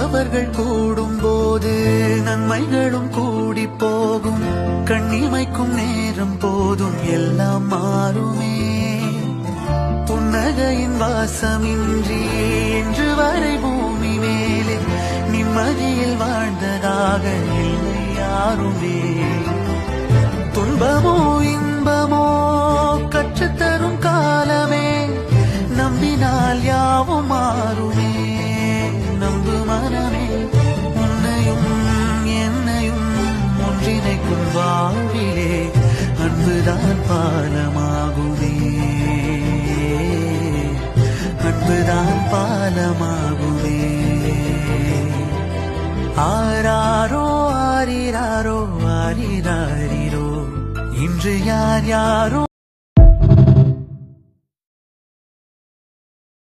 நல்லவர்கள் கூடும் போது நன்மைகளும் கூடி போகும். கண்ணிமைக்கும் நேரம் போதும் எல்லாம் மாறுமே. புன்னகையின் வாசமின்றி என்று வரை பூமி மேலே நிம்மதியில் வாழ்ந்ததாக இல்லை யாருமே. துன்பமோ இன்பமோ கற்றுத்தரும் காலமே, நம்பினால் யாவும் மாறுமே. நம்பு மனமே, உன்னையும் என்னையும் ஒன்றிணைக்கும் வாழ்விலே அன்புதான் பாலமாகுமே. அன்புதான் பாலமாகுமே. ஆராரோ ஆரிராரோ ஆரிராரிரோ, இன்று யார் யாரோ